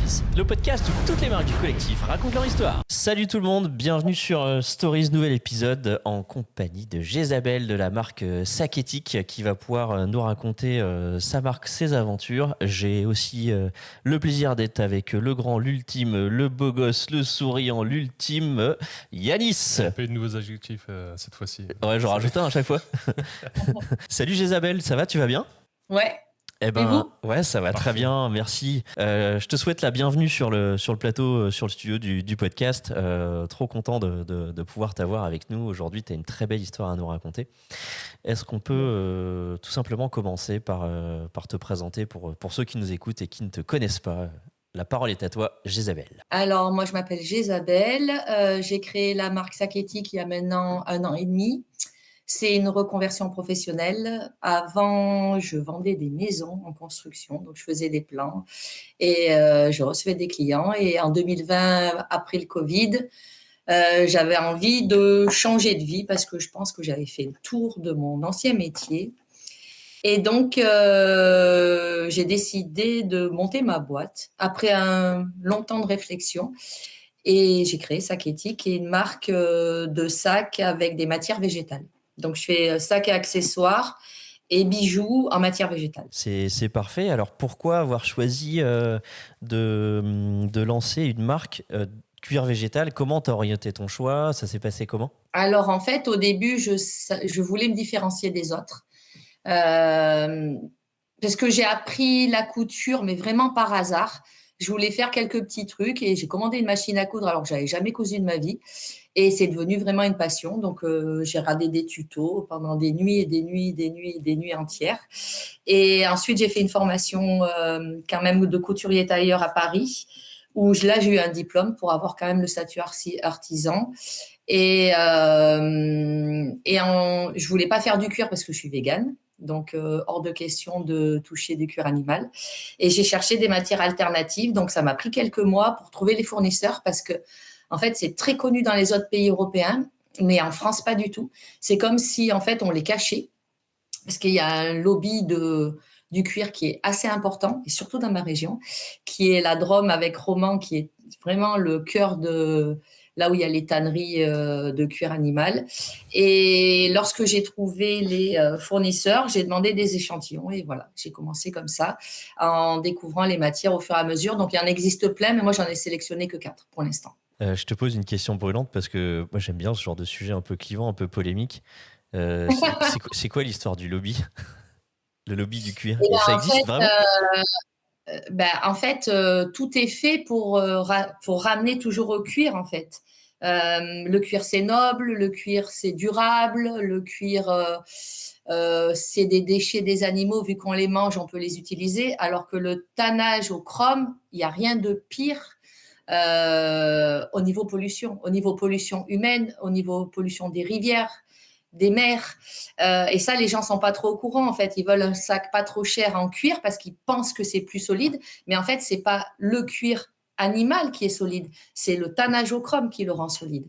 Stories, le podcast où toutes les marques du collectif racontent leur histoire. Salut tout le monde, bienvenue sur Stories, nouvel épisode en compagnie de Jézabel de la marque Saketic qui va pouvoir nous raconter sa marque, ses aventures. J'ai aussi le plaisir d'être avec le grand, l'ultime, le beau gosse, le souriant, l'ultime Yanis. Il n'y a pas eu de nouveaux adjectifs cette fois-ci. Ouais, j'en rajoute un à chaque fois. Salut Jézabel, ça va, tu vas bien ? Ouais. Eh Et ben, vous ? ouais, ça va Parfait. très bien, merci. Je te souhaite la bienvenue sur le plateau, sur le studio du podcast. Trop content de pouvoir t'avoir avec nous. Aujourd'hui, tu as une très belle histoire à nous raconter. Est-ce qu'on peut tout simplement commencer par te présenter pour ceux qui nous écoutent et qui ne te connaissent pas ? La parole est à toi, Jézabel. Alors, moi, je m'appelle Jézabel. J'ai créé la marque Saketic il y a maintenant 1 an et demi. C'est une reconversion professionnelle. Avant, je vendais des maisons en construction, donc je faisais des plans et je recevais des clients. Et en 2020, après le Covid, j'avais envie de changer de vie parce que je pense que j'avais fait le tour de mon ancien métier. Et donc, j'ai décidé de monter ma boîte après un long temps de réflexion. Et j'ai créé Saketic, qui est une marque de sacs avec des matières végétales. Donc, je fais sacs et accessoires et bijoux en matière végétale. C'est parfait. Alors, pourquoi avoir choisi de lancer une marque cuir végétal ? Comment t'as orienté ton choix ? Ça s'est passé comment ? Alors, en fait, au début, je voulais me différencier des autres. Parce que j'ai appris la couture, mais vraiment par hasard. Je voulais faire quelques petits trucs et j'ai commandé une machine à coudre alors que j'avais jamais cousu de ma vie. Et c'est devenu vraiment une passion. Donc, j'ai regardé des tutos pendant des nuits et des nuits, des nuits et des nuits entières. Et ensuite, j'ai fait une formation quand même de couturier tailleur à Paris, où là, j'ai eu un diplôme pour avoir quand même le statut artisan. Et je voulais pas faire du cuir parce que je suis végane. Donc, hors de question de toucher du cuir animal. Et j'ai cherché des matières alternatives. Donc, ça m'a pris quelques mois pour trouver les fournisseurs parce que, en fait, c'est très connu dans les autres pays européens, mais en France, pas du tout. C'est comme si, en fait, on les cachait parce qu'il y a un lobby du cuir qui est assez important, et surtout dans ma région, qui est la Drôme avec Romans, qui est vraiment le cœur de là où il y a les tanneries de cuir animal. Et lorsque j'ai trouvé les fournisseurs, j'ai demandé des échantillons et voilà, j'ai commencé comme ça en découvrant les matières au fur et à mesure. Donc, il y en existe plein, mais moi, j'en ai sélectionné que 4 pour l'instant. Je te pose une question brûlante parce que moi, j'aime bien ce genre de sujet un peu clivant, un peu polémique. C'est quoi l'histoire du lobby ? Le lobby du cuir ? Et Et ça en existe fait, vraiment ? tout est fait pour ramener toujours au cuir, en fait. Le cuir, c'est noble, le cuir, c'est durable, le cuir, c'est des déchets des animaux, vu qu'on les mange, on peut les utiliser, alors que le tannage au chrome, il n'y a rien de pire au niveau pollution humaine, au niveau pollution des rivières, des mers. Et ça, les gens sont pas trop au courant, en fait. Ils veulent un sac pas trop cher en cuir parce qu'ils pensent que c'est plus solide. Mais en fait, c'est pas le cuir animal qui est solide, c'est le tannage au chrome qui le rend solide.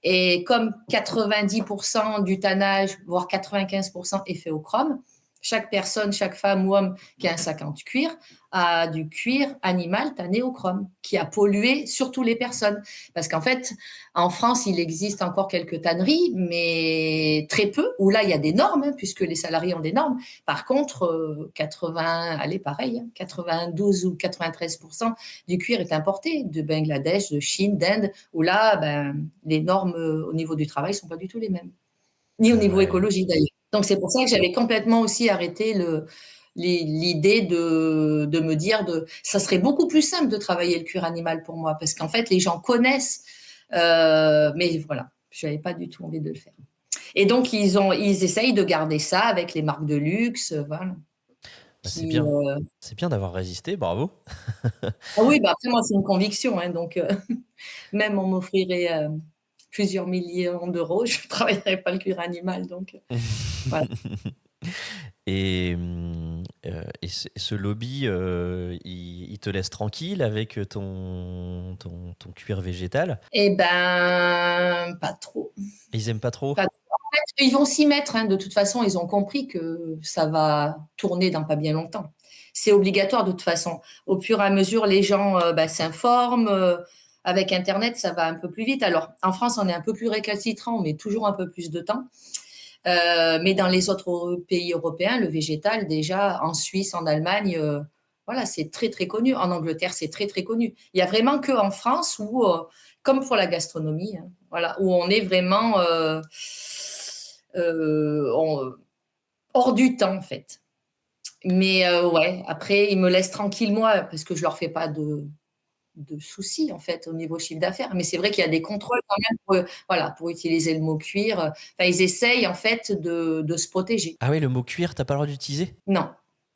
Et comme 90% du tannage, voire 95% est fait au chrome, chaque personne, chaque femme ou homme qui a un sac en cuir a du cuir animal tanné au chrome, qui a pollué surtout les personnes. Parce qu'en fait, en France, il existe encore quelques tanneries, mais très peu, où là, il y a des normes, puisque les salariés ont des normes. Par contre, 92 ou 93% du cuir est importé de Bangladesh, de Chine, d'Inde, où là, les normes au niveau du travail ne sont pas du tout les mêmes. Ni au niveau écologique, d'ailleurs. Donc, c'est pour ça que j'avais complètement aussi arrté l'idée de me dire ça serait beaucoup plus simple de travailler le cuir animal pour moi, parce qu'en fait, les gens connaissent, mais voilà, je n'avais pas du tout envie de le faire. Et donc, ils essayent de garder ça avec les marques de luxe, voilà. C'est bien. C'est bien d'avoir résisté, bravo. Ah oui, après, moi, c'est une conviction, hein, donc même on m'offrirait plusieurs millions d'euros, je ne travaillerais pas le cuir animal, donc voilà. Et ce lobby, il te laisse tranquille avec ton cuir végétal ? Eh ben, pas trop. Ils aiment pas trop ? En fait, ils vont s'y mettre, hein, de toute façon, ils ont compris que ça va tourner dans pas bien longtemps. C'est obligatoire de toute façon. Au fur et à mesure, les gens s'informent. Avec Internet, ça va un peu plus vite. Alors, en France, on est un peu plus récalcitrant, mais toujours un peu plus de temps. Mais dans les autres pays européens, le végétal, déjà, en Suisse, en Allemagne, voilà, c'est très, très connu. En Angleterre, c'est très, très connu. Il n'y a vraiment qu'en France où, comme pour la gastronomie, hein, voilà, où on est vraiment hors du temps, en fait. Mais ouais, après, ils me laissent tranquille, moi, parce que je leur fais pas de soucis, en fait, au niveau chiffre d'affaires. Mais c'est vrai qu'il y a des contrôles quand même pour utiliser le mot cuir. Enfin, ils essayent, en fait, de se protéger. Ah oui, le mot cuir, t'as pas le droit d'utiliser? Non,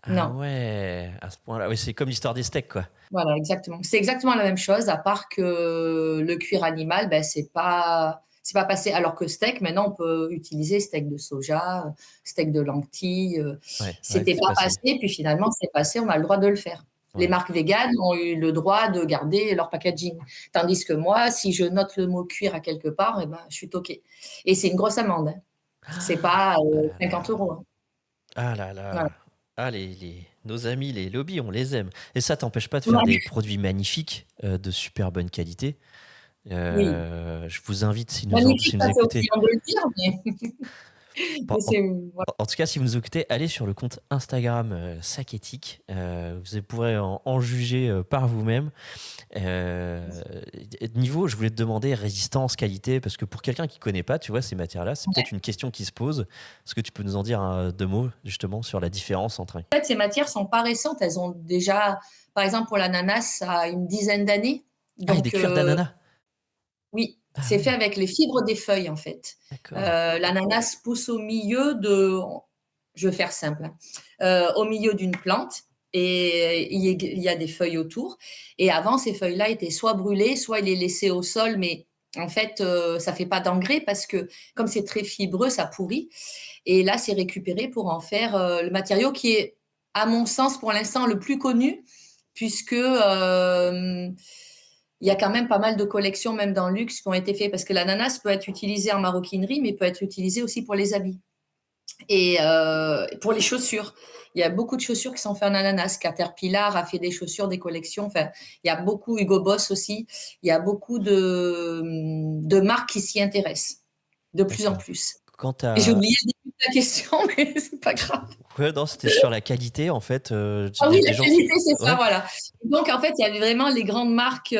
Ah non. ouais, à ce point-là. Oui, c'est comme l'histoire des steaks, quoi. Voilà, exactement. C'est exactement la même chose, à part que le cuir animal, c'est pas passé. Alors que steak, maintenant, on peut utiliser steak de soja, steak de lentilles. Ouais, C'était c'est pas passé. passé, puis finalement, c'est passé, on a le droit de le faire. Les Ouais. marques véganes ont eu le droit de garder leur packaging. Tandis que moi, si je note le mot cuir à quelque part, eh ben, je suis toquée. Et c'est une grosse amende, hein. C'est pas Ah là 50 là. euros, hein. Ah là Voilà. là. Ah, nos amis, les lobbies, on les aime. Et ça t'empêche pas de faire Ouais. des produits magnifiques, de super bonne qualité. Oui. Je vous invite, Magnifique, si vous ça c'est écoutez, opinion de le dire, mais en, c'est, voilà. en tout cas, si vous nous écoutez, allez sur le compte Instagram Sakétique. Vous pourrez en juger par vous-même. Euh, Niveau, je voulais te demander résistance, qualité, parce que pour quelqu'un qui connaît pas, tu vois, ces matières-là, c'est peut-être une question qui se pose. Est-ce que tu peux nous en dire deux mots, justement, sur la différence entre un... En fait, ces matières sont pas récentes. Elles ont déjà, par exemple, pour l'ananas, ça a une dizaine d'années. Ah, et des Donc, cuirs d'ananas. oui, Ah c'est fait oui, avec les fibres des feuilles, en fait. d'accord. L'ananas pousse au milieu je vais faire simple, hein, au milieu d'une plante. Et il y a des feuilles autour. Et avant, ces feuilles-là étaient soit brûlées, soit il est laissé au sol, mais en fait, ça fait pas d'engrais parce que comme c'est très fibreux, ça pourrit. Et là, c'est récupéré pour en faire le matériau qui est, à mon sens, pour l'instant, le plus connu, puisque il y a quand même pas mal de collections, même dans le luxe, qui ont été faites, parce que l'ananas peut être utilisé en maroquinerie, mais peut être utilisé aussi pour les habits et pour les chaussures. Il y a beaucoup de chaussures qui sont faites en ananas. Caterpillar a fait des chaussures, des collections. Enfin, il y a beaucoup, Hugo Boss aussi. Il y a beaucoup de marques qui s'y intéressent de plus en D'accord. plus. Quant Et j'ai à... oublié le début de ta question, mais c'est pas grave. Ouais, non, c'était sur la qualité, en fait. Ah oui, Des la gens qui... qualité, c'est ça, Ouais, voilà. Donc, en fait, il y avait vraiment les grandes marques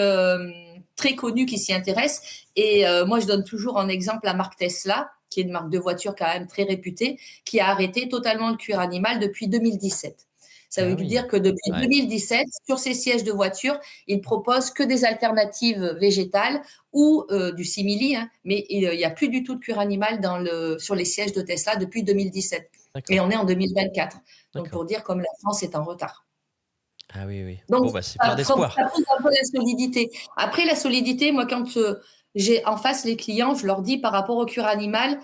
très connues qui s'y intéressent. Et moi, je donne toujours en exemple la marque Tesla, qui est une marque de voiture quand même très réputée, qui a arrêté totalement le cuir animal depuis 2017. Ça veut ah oui. dire que depuis Ouais. 2017, sur ces sièges de voiture, ils proposent que des alternatives végétales ou du simili, hein, mais il n'y a plus du tout de cuir animal sur les sièges de Tesla depuis 2017. Et D'accord. on est en 2024. Donc, D'accord. pour dire comme la France est en retard. Ah oui, oui. Donc, Bon, bah, c'est plein ça d'espoir. prouve un peu la solidité. Après, la solidité, moi, quand j'ai en face les clients, je leur dis par rapport au cuir animal,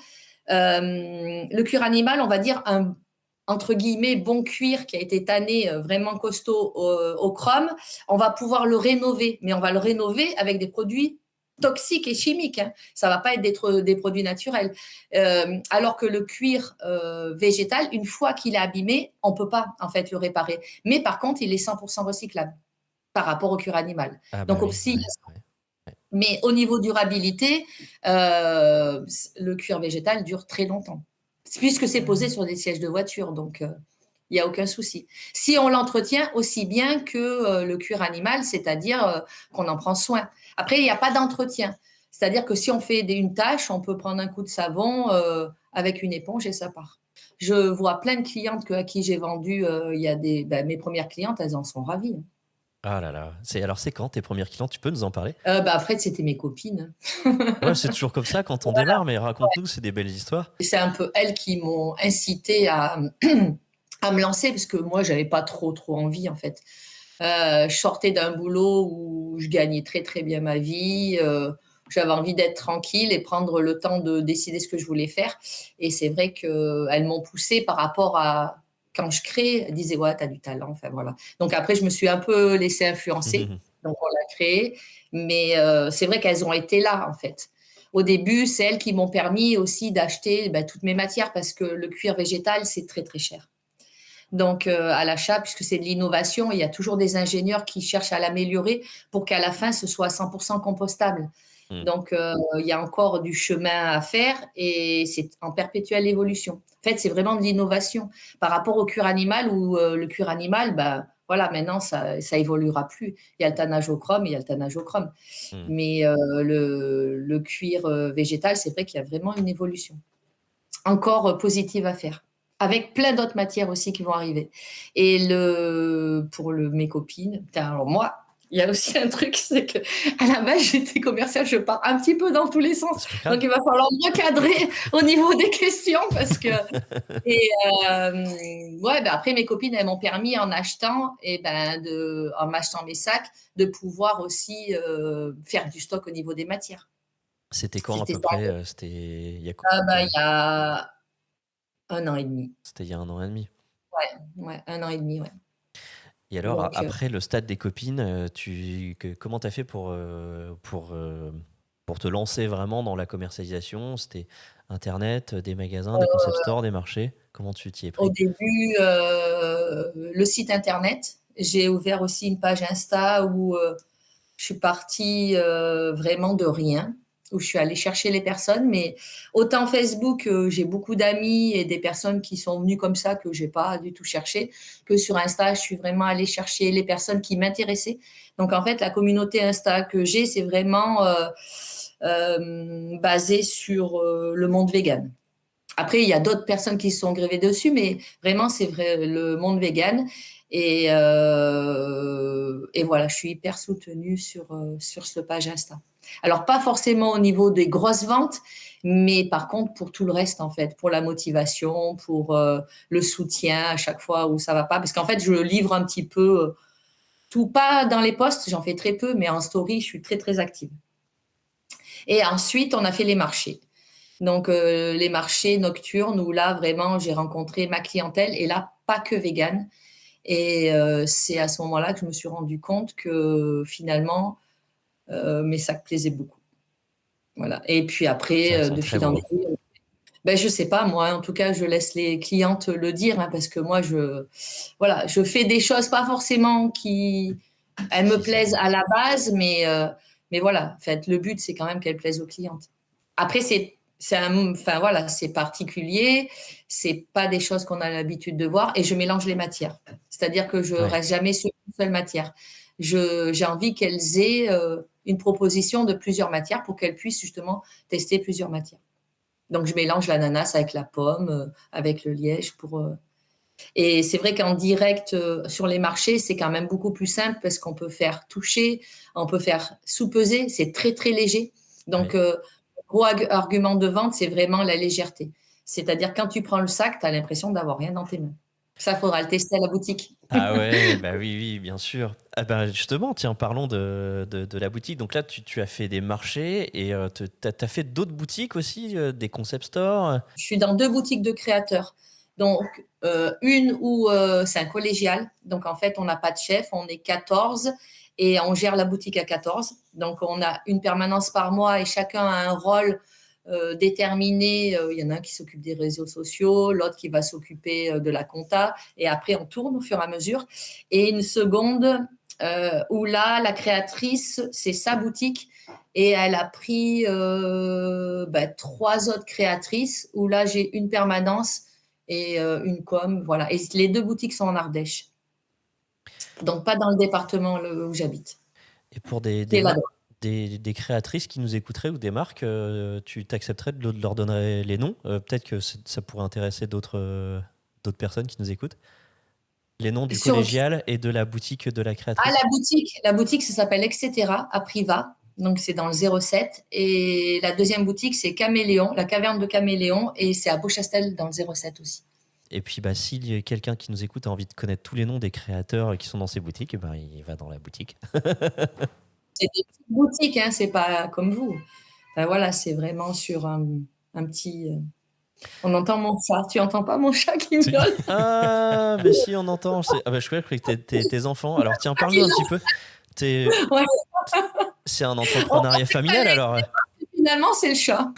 le cuir animal, on va dire un entre guillemets bon cuir qui a été tanné vraiment costaud au chrome, on va pouvoir le rénover, mais on va le rénover avec des produits toxiques et chimiques, hein. Ça va pas être des produits naturels. Alors que le cuir végétal, une fois qu'il est abîmé, on peut pas en fait le réparer. Mais par contre, il est 100% recyclable par rapport au cuir animal. Ah bah Donc oui, aussi, ouais, ouais. mais au niveau durabilité, le cuir végétal dure très longtemps, puisque c'est posé sur des sièges de voiture, donc il n'y a aucun souci. Si on l'entretient aussi bien que le cuir animal, c'est-à-dire qu'on en prend soin. Après, il n'y a pas d'entretien. C'est-à-dire que si on fait une tâche, on peut prendre un coup de savon avec une éponge et ça part. Je vois plein de clientes à qui j'ai vendu, il y a mes premières clientes, elles en sont ravies. Ah là là. C'est quand tes premières clientes? Tu peux nous en parler? Après, c'était mes copines. Ouais, c'est toujours comme ça quand on démarre, mais raconte-nous, c'est des belles histoires. C'est un peu elles qui m'ont incité à, à me lancer parce que moi, j'avais pas trop envie en fait. Je sortais d'un boulot où je gagnais très très bien ma vie. J'avais envie d'être tranquille et prendre le temps de décider ce que je voulais faire. Et c'est vrai qu'elles m'ont poussée par rapport à quand je crée, elles disaient ouais, t'as du talent. Enfin voilà. Donc après, je me suis un peu laissée influencer. Donc on l'a créé. Mais c'est vrai qu'elles ont été là en fait. Au début, c'est elles qui m'ont permis aussi d'acheter toutes mes matières parce que le cuir végétal, c'est très très cher. Donc, à l'achat, puisque c'est de l'innovation, il y a toujours des ingénieurs qui cherchent à l'améliorer pour qu'à la fin, ce soit 100% compostable. Donc, il y a encore du chemin à faire et c'est en perpétuelle évolution. En fait, c'est vraiment de l'innovation par rapport au cuir animal où le cuir animal, bah, voilà, maintenant, ça évoluera plus. Il y a le tannage au chrome, il y a le tannage au chrome. Mais le cuir végétal, c'est vrai qu'il y a vraiment une évolution encore positive à faire, avec plein d'autres matières aussi qui vont arriver. Et pour mes copines, alors moi, il y a aussi un truc, c'est que à la base, j'étais commerciale, je pars un petit peu dans tous les sens. Donc, il va falloir me recadrer au niveau des questions parce que. Et ouais, ben après, mes copines, elles m'ont permis en m'achetant mes sacs, de pouvoir aussi faire du stock au niveau des matières. C'était quand à peu près C'était il y a quoi il y a 1 an et demi. C'était il y a 1 an et demi. Ouais, 1 an et demi, ouais. Et alors, donc, après le stade des copines, comment tu as fait pour te lancer vraiment dans la commercialisation? C'était Internet, des magasins, des concept stores, des marchés? Comment tu t'y es pris? Au début, le site Internet. J'ai ouvert aussi une page Insta où je suis partie vraiment de rien, où je suis allée chercher les personnes. Mais autant Facebook, j'ai beaucoup d'amis et des personnes qui sont venues comme ça que je n'ai pas du tout cherché, que sur Insta, je suis vraiment allée chercher les personnes qui m'intéressaient. Donc, en fait, la communauté Insta que j'ai, c'est vraiment basée sur le monde vegan. Après, il y a d'autres personnes qui se sont grévées dessus, mais vraiment, c'est vrai, le monde vegan. Et voilà, je suis hyper soutenue sur ce page Insta. Alors, pas forcément au niveau des grosses ventes, mais par contre, pour tout le reste, en fait, pour la motivation, pour le soutien à chaque fois où ça va pas. Parce qu'en fait, je livre un petit peu tout, pas dans les posts, j'en fais très peu, mais en story, je suis très, très active. Et ensuite, on a fait les marchés. Donc, les marchés nocturnes où là, vraiment, j'ai rencontré ma clientèle et là, pas que vegan. Et c'est à ce moment-là que je me suis rendu compte que finalement, mes sacs plaisaient beaucoup. Voilà. Et puis après, de fil en aiguille, je sais pas, moi, en tout cas, je laisse les clientes le dire, hein, parce que moi, je fais des choses pas forcément elles me plaisent à la base, mais voilà, en fait, le but, c'est quand même qu'elles plaisent aux clientes. Après, c'est particulier, c'est pas des choses qu'on a l'habitude de voir et je mélange les matières. C'est-à-dire que je reste jamais sur une seule matière. J'ai envie qu'elles aient une proposition de plusieurs matières pour qu'elles puissent justement tester plusieurs matières. Donc, je mélange l'ananas avec la pomme, avec le liège et c'est vrai qu'en direct sur les marchés, c'est quand même beaucoup plus simple parce qu'on peut faire toucher, on peut faire sous-peser, c'est très, très léger. Donc, gros argument de vente, c'est vraiment la légèreté. C'est-à-dire, quand tu prends le sac, tu as l'impression d'avoir rien dans tes mains. Ça, il faudra le tester à la boutique. Ah ouais, bah oui, bien sûr. Ah bah justement, tiens, parlons de la boutique. Donc là, tu as fait des marchés et tu as fait d'autres boutiques aussi, des concept stores? Je suis dans 2 boutiques de créateurs. Donc, une où c'est un collégial. Donc, en fait, on n'a pas de chef, on est 14 et on gère la boutique à 14. Donc, on a une permanence par mois et chacun a un rôle déterminé. Il y en a un qui s'occupe des réseaux sociaux, l'autre qui va s'occuper de la compta. Et après, on tourne au fur et à mesure. Et une seconde où là, la créatrice, c'est sa boutique. Et elle a pris 3 autres créatrices où là, j'ai une permanence et une com. Voilà. Et les 2 boutiques sont en Ardèche. Donc, pas dans le département où j'habite. Et pour des créatrices qui nous écouteraient ou des marques, tu t'accepterais de leur donner les noms? Peut-être que ça pourrait intéresser d'autres personnes qui nous écoutent. Les noms du collégial et de la boutique de la créatrice. Ah, la boutique, ça s'appelle Etc. à Privas. Donc, c'est dans le 07. Et la deuxième boutique, c'est Caméléon, la caverne de Caméléon. Et c'est à Beauchastel dans le 07 aussi. Et puis, si quelqu'un qui nous écoute a envie de connaître tous les noms des créateurs qui sont dans ces boutiques, il va dans la boutique. C'est des petites boutiques, hein, c'est pas comme vous. Enfin, voilà, c'est vraiment sur un petit... On entend mon chat. Tu entends pas mon chat qui miaule? Ah, mais si, on entend. Je croyais que c'était tes enfants. Alors, tiens, parle-nous un petit peu. C'est un entrepreneuriat familial, alors? Finalement, c'est le chat.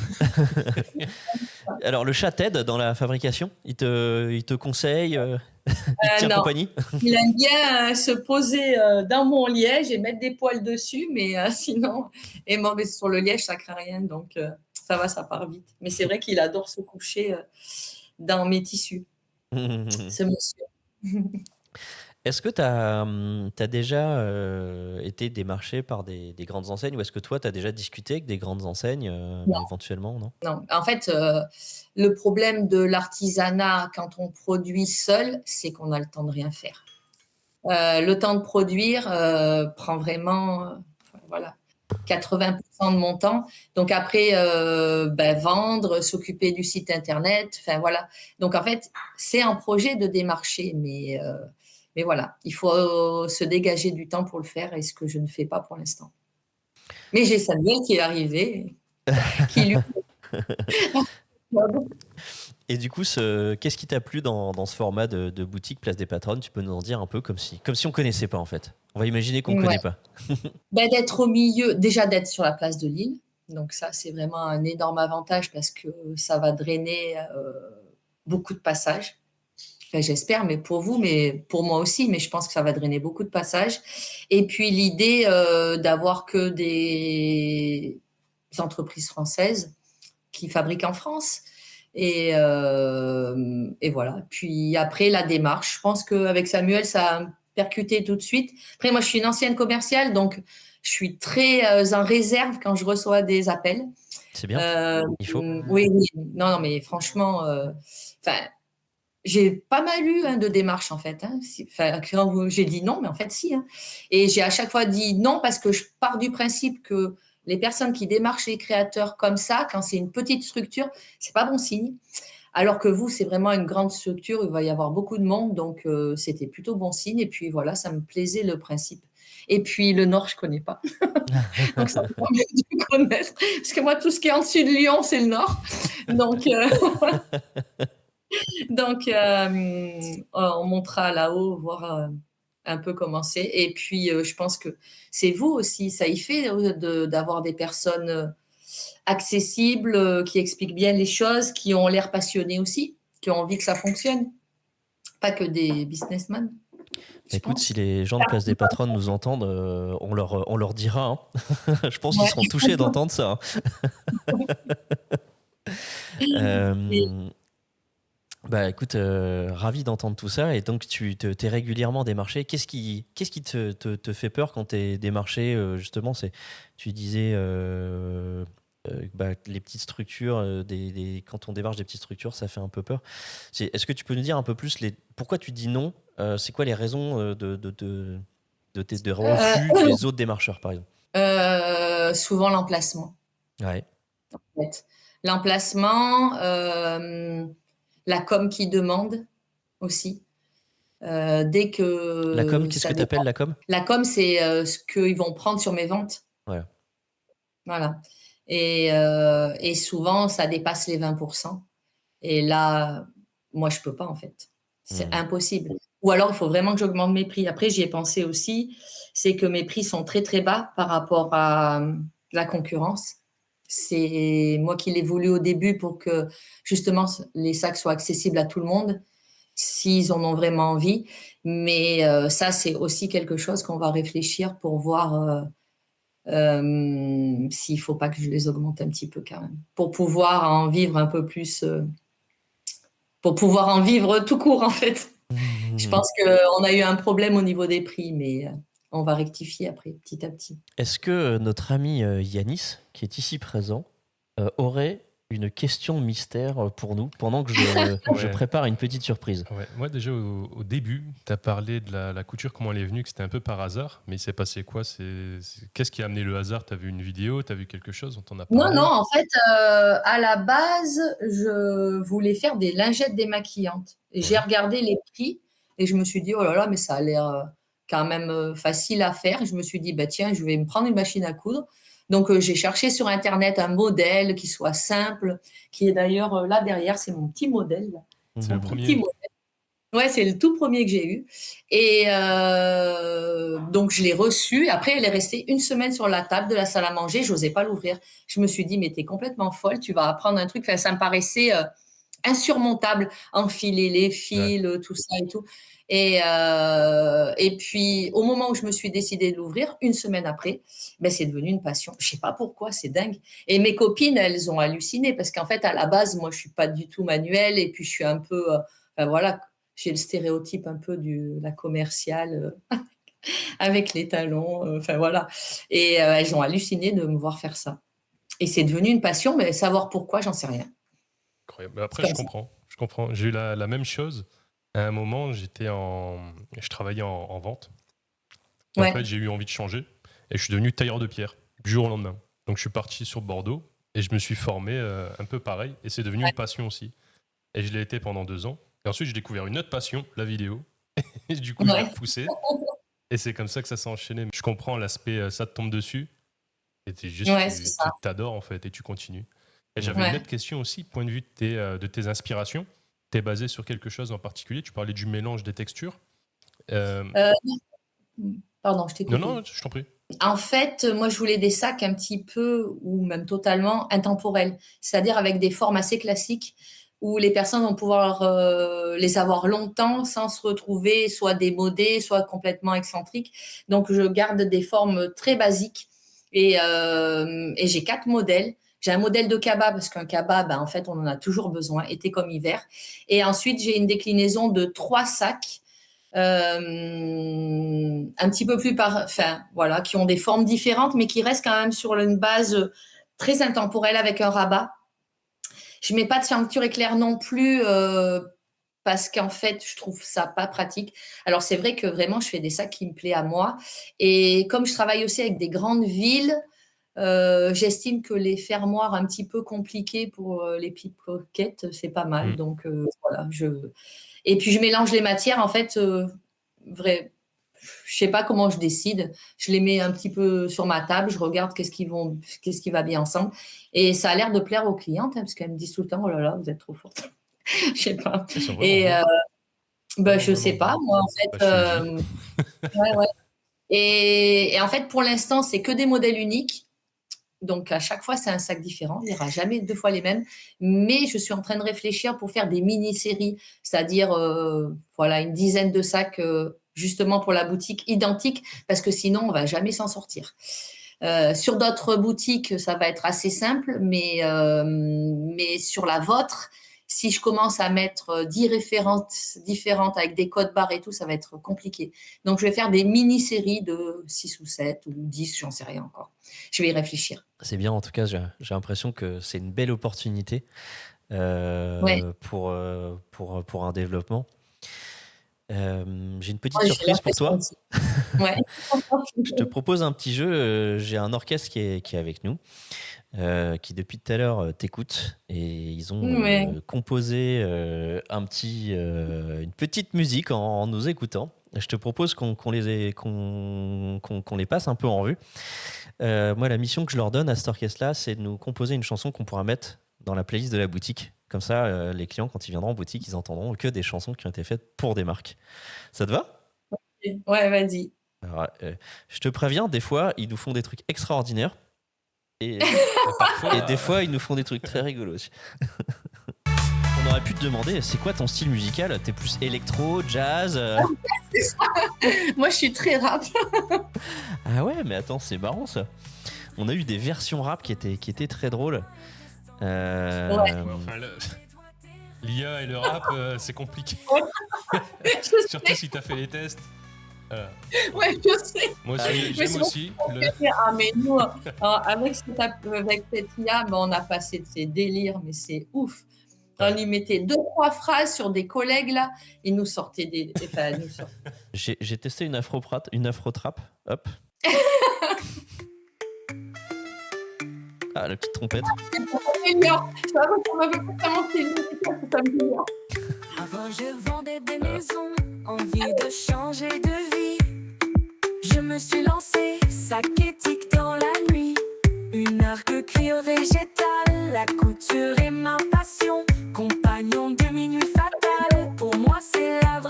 Alors, le chat t'aide dans la fabrication? Il te conseille? Il te tient Non, compagnie? il aime bien se poser dans mon liège et mettre des poils dessus, mais sinon, et moi, mais sur le liège, ça craint rien, donc ça va, ça part vite. Mais c'est vrai qu'il adore se coucher dans mes tissus, ce monsieur. Est-ce que tu as déjà été démarché par des grandes enseignes ou est-ce que toi, tu as déjà discuté avec des grandes enseignes Non, éventuellement, non? non. En fait, le problème de l'artisanat quand on produit seul, c'est qu'on a le temps de rien faire. Le temps de produire prend vraiment, voilà, 80% de mon temps. Donc après, vendre, s'occuper du site internet, enfin voilà. Donc en fait, c'est un projet de démarcher, mais voilà, il faut se dégager du temps pour le faire et ce que je ne fais pas pour l'instant. Mais j'ai Samuel qui est arrivé, qui lui. Et du coup, qu'est-ce qui t'a plu dans ce format de boutique Place des Patronnes? Tu peux nous en dire un peu comme si on connaissait pas en fait. On va imaginer qu'on Ouais. connaît pas. D'être au milieu, déjà d'être sur la place de Lille. Donc ça, c'est vraiment un énorme avantage parce que ça va drainer beaucoup de passages. Enfin, j'espère, mais pour vous, mais pour moi aussi, mais je pense que ça va drainer beaucoup de passages. Et puis l'idée d'avoir que des entreprises françaises qui fabriquent en France. Et voilà. Puis après, la démarche. Je pense qu'avec Samuel, ça a percuté tout de suite. Après, moi, je suis une ancienne commerciale, donc je suis très en réserve quand je reçois des appels. C'est bien, il faut. Oui, oui. Non, non, mais franchement, j'ai pas mal eu de démarches en fait. Quand j'ai dit non, mais en fait si. Et j'ai à chaque fois dit non parce que je pars du principe que les personnes qui démarchent les créateurs comme ça, quand c'est une petite structure, c'est pas bon signe. Alors que vous, c'est vraiment une grande structure, il va y avoir beaucoup de monde, donc c'était plutôt bon signe. Et puis voilà, ça me plaisait le principe. Et puis le Nord, je connais pas. Donc ça me permet de connaître. Parce que moi, tout ce qui est en dessus de Lyon, c'est le Nord. Donc, on montera là-haut, voir un peu comment c'est. Et puis, je pense que c'est vous aussi, ça y fait d'avoir des personnes accessibles, qui expliquent bien les choses, qui ont l'air passionnées aussi, qui ont envie que ça fonctionne. Pas que des businessmen. Écoute, si les gens de Place des Patronnes nous entendent, on leur dira, hein. Je pense qu'ils seront touchés d'entendre ça, hein. Bah écoute, ravi d'entendre tout ça. Et donc t'es régulièrement démarché. Qu'est-ce qui te fait peur quand t'es démarché, justement, tu disais les petites structures, quand on démarche des petites structures, ça fait un peu peur. Est-ce que tu peux nous dire un peu plus pourquoi tu dis non? C'est quoi les raisons de refus des autres démarcheurs, par exemple? Souvent l'emplacement. Ouais. En fait. L'emplacement, la com qui demande aussi. Dès que La com, qu'est-ce que tu appelles la com? La com, c'est ce qu'ils vont prendre sur mes ventes. Ouais. Voilà. Et souvent, ça dépasse les 20%. Et là, moi, je peux pas, en fait. C'est impossible. Ou alors, il faut vraiment que j'augmente mes prix. Après, j'y ai pensé aussi, c'est que mes prix sont très, très bas par rapport à la concurrence. C'est moi qui l'ai voulu au début pour que, justement, les sacs soient accessibles à tout le monde, s'ils en ont vraiment envie. Mais ça, c'est aussi quelque chose qu'on va réfléchir pour voir s'il ne faut pas que je les augmente un petit peu quand même, pour pouvoir en vivre un peu plus, pour pouvoir en vivre tout court en fait. Je pense qu'on a eu un problème au niveau des prix, mais on va rectifier après, petit à petit. Est-ce que notre ami Yanis, qui est ici présent, aurait une question mystère pour nous pendant que je prépare une petite surprise? Ouais. Moi, déjà, au début, tu as parlé de la couture, comment elle est venue, que c'était un peu par hasard. Mais il s'est passé quoi? Qu'est-ce qui a amené le hasard? Tu as vu une vidéo? Tu as vu quelque chose? On t'en a parlé? Non, en fait, à la base, je voulais faire des lingettes démaquillantes. Et j'ai regardé les prix et je me suis dit, oh là là, mais ça a l'air quand même facile à faire. Et je me suis dit, bah, tiens, je vais me prendre une machine à coudre. Donc, j'ai cherché sur Internet un modèle qui soit simple, qui est d'ailleurs là derrière, c'est mon petit modèle. Là. C'est le Petit premier. modèle. Ouais, c'est le tout premier que j'ai eu. Et donc, je l'ai reçu. Après, elle est restée une semaine sur la table de la salle à manger. Je n'osais pas l'ouvrir. Je me suis dit, mais t'es complètement folle. Tu vas apprendre un truc. Enfin, ça me paraissait insurmontable. Enfiler les Ouais. fils, tout ça et tout. Et puis, au moment où je me suis décidée de l'ouvrir, une semaine après, ben, c'est devenu une passion. Je sais pas pourquoi, c'est dingue. Et mes copines, elles ont halluciné parce qu'en fait, à la base, moi, je suis pas du tout manuelle et puis je suis un peu, enfin, voilà, j'ai le stéréotype un peu de la commerciale avec les talons, enfin voilà. Et elles ont halluciné de me voir faire ça. Et c'est devenu une passion, mais savoir pourquoi, j'en sais rien. Incroyable. Mais après, C'est je comme ça. comprends. Je comprends. J'ai eu la même chose. À un moment, je travaillais en vente. Et en Ouais, fait, j'ai eu envie de changer. Et je suis devenu tailleur de pierre du jour au lendemain. Donc, je suis parti sur Bordeaux et je me suis formé un peu pareil. Et c'est devenu ouais, une passion aussi. Et je l'ai été pendant 2 ans. Et ensuite, j'ai découvert une autre passion, la vidéo. Et du coup, je l'ai ouais, repoussé. Et c'est comme ça que ça s'est enchaîné. Je comprends l'aspect, ça te tombe dessus. Et ouais, c'est ça. tu t'adores en fait et tu continues. Et j'avais une Ouais. autre question aussi, point de vue de tes inspirations. Tu es basé sur quelque chose en particulier. Tu parlais du mélange des textures. Euh, Euh, Pardon, je t'ai non, coupé. non, je t'en prie. En fait, moi, je voulais des sacs un petit peu ou même totalement intemporels, c'est-à-dire avec des formes assez classiques où les personnes vont pouvoir les avoir longtemps sans se retrouver soit démodées, soit complètement excentriques. Donc, je garde des formes très basiques et j'ai 4 modèles. J'ai un modèle de cabas parce qu'un cabas, ben, en fait, on en a toujours besoin, été comme hiver. Et ensuite, j'ai une déclinaison de 3 sacs un petit peu plus enfin voilà, qui ont des formes différentes, mais qui restent quand même sur une base très intemporelle avec un rabat. Je mets pas de fermeture éclair non plus parce qu'en fait, je trouve ça pas pratique. Alors c'est vrai que vraiment, je fais des sacs qui me plaisent à moi, et comme je travaille aussi avec des grandes villes. J'estime que les fermoirs un petit peu compliqués pour les pickpockets, c'est pas mal. Hmm. Donc voilà, et puis je mélange les matières en fait. Vrai, je sais pas comment je décide. Je les mets un petit peu sur ma table, je regarde qu'est-ce qui va bien ensemble. Et ça a l'air de plaire aux clientes, hein, parce qu'elles me disent tout le temps, oh là là, vous êtes trop forte. Je sais pas. Ils sont vraiment Et beaux. ben, Vraiment, je vraiment sais pas, beaux. moi, en Bah, fait. je te le dis. Ouais, ouais. Et en fait, pour l'instant, c'est que des modèles uniques. Donc, à chaque fois, c'est un sac différent. Il n'y aura jamais 2 fois les mêmes. Mais je suis en train de réfléchir pour faire des mini-séries, c'est-à-dire voilà, une dizaine de sacs justement pour la boutique identiques, parce que sinon, on ne va jamais s'en sortir. Sur d'autres boutiques, ça va être assez simple, mais sur la vôtre, si je commence à mettre 10 références différentes avec des codes barres et tout, ça va être compliqué. Donc, je vais faire des mini-séries de 6 ou 7 ou 10, j'en sais rien encore. Je vais y réfléchir. C'est bien, en tout cas, j'ai l'impression que c'est une belle opportunité Ouais, pour un développement. J'ai une petite ouais, j'ai surprise pour l'impression toi. aussi. Ouais. Je te propose un petit jeu. J'ai un orchestre qui est avec nous, qui depuis tout à l'heure t'écoute, et ils ont Ouais. composé une petite musique en nous écoutant. Je te propose qu'on les passe un peu en revue. Moi, la mission que je leur donne à cet orchestre-là, c'est de nous composer une chanson qu'on pourra mettre dans la playlist de la boutique. Comme ça, les clients, quand ils viendront en boutique, ils entendront que des chansons qui ont été faites pour des marques. Ça te va? Ouais, vas-y. Alors, je te préviens, des fois, ils nous font des trucs extraordinaires, et, Et parfois, et des fois, ils nous font des trucs très rigolos aussi. On aurait pu te demander, c'est quoi ton style musical? T'es plus électro, jazz? Moi, je suis très rap. Ah ouais, mais attends, c'est marrant ça. On a eu des versions rap qui étaient très drôles. Ouais. ouais, enfin, l'IA et le rap, c'est compliqué. Je Surtout si tu as fait les tests. Voilà. Ouais, je sais. Moi Ah aussi, oui. Mais j'aime c'est aussi. Ah, mais nous, avec cette IA, ben, on a passé de ces délires, mais c'est ouf. On lui mettait 2, 3 phrases sur des collègues, là, il nous sortait des. Enfin, nous sortait. J'ai testé une afro-trap. Hop. Ah, la petite trompette. Ça m'améliore. Ça m'a fait vraiment plaisir, ça m'améliore. Avant je vendais des maisons, envie de changer de vie. Je me suis lancée, sac éthique dans la nuit. Une arc cuir végétal, la couture est ma passion. Compagnon de minuit fatal, pour moi c'est la vraie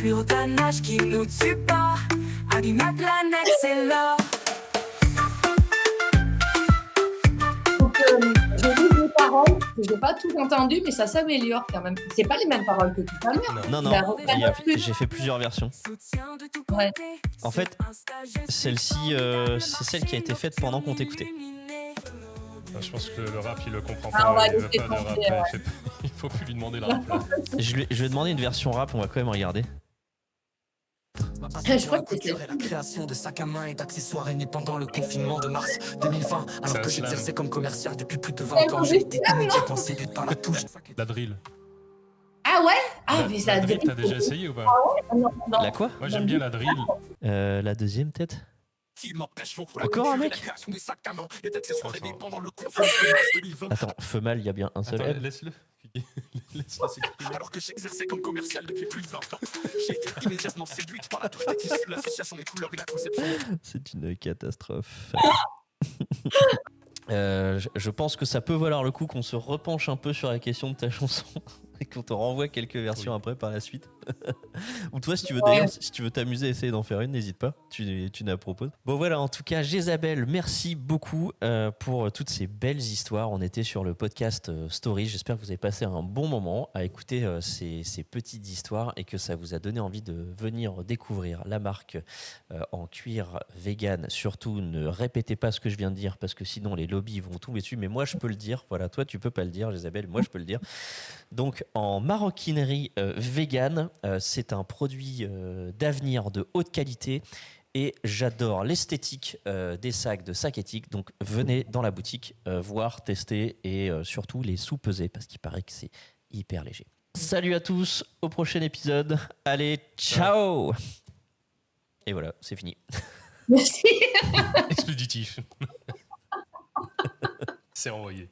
plus haut un âge qui nous tue pas. Allume ma planète, c'est l'or. Donc, j'ai lu les paroles, que j'ai pas tout entendu, mais ça s'améliore quand même. C'est pas les mêmes paroles que tout à l'heure. Non, Bah, reprends plus. j'ai fait plusieurs versions. Ouais. En fait, celle-ci, c'est celle qui a été faite pendant qu'on t'écoutait. Je pense que le rap, il le comprend Ah, on va pas. Il veut laisser pas de rap. tomber, ouais. Il faut plus lui demander le rap. Là. Je vais demander une version rap, on va quand même regarder. Je crois que c'était- la création de sacs à main et d'accessoires est née pendant le confinement de mars 2020. Alors C'est un que slam. j'exerçais comme commercial depuis plus de 20 ans, j'ai été immédiatement séduite par la touche. La drill. Ah ouais? Ah, mais ça la a drill, t'as déjà essayé ou pas? Non, non. La quoi? Moi, j'aime bien la drill. La deuxième, peut-être? Encore un mec? Attends, feu mal, il y a bien un seul Attends, M. laisse-le. Laisse-le s'exprimer. Alors que j'exerçais comme commercial depuis plus de 20 ans, j'ai été immédiatement séduite par la touche des tissus, l'association des couleurs et la conception. C'est une catastrophe. Je pense que ça peut valoir le coup qu'on se repenche un peu sur la question de ta chanson et qu'on te renvoie quelques versions après par la suite. Ou toi, si tu veux d'ailleurs, si tu veux t'amuser à essayer d'en faire une, n'hésite pas, tu nous la proposes. Bon voilà, en tout cas, Jézabel, merci beaucoup pour toutes ces belles histoires. On était sur le podcast Story. J'espère que vous avez passé un bon moment à écouter ces petites histoires et que ça vous a donné envie de venir découvrir la marque en cuir vegan. Surtout, ne répétez pas ce que je viens de dire parce que sinon les lobbies vont tomber dessus. Mais moi, je peux le dire. Voilà, toi, tu peux pas le dire, Jézabel. Moi, je peux le dire. Donc, en maroquinerie vegan, c'est un produit d'avenir de haute qualité et j'adore l'esthétique des sacs de Saketic. Donc, venez dans la boutique voir, tester et surtout les sous-peser parce qu'il paraît que c'est hyper léger. Salut à tous, au prochain épisode. Allez, ciao! Et voilà, c'est fini. Merci. Expéditif. C'est envoyé.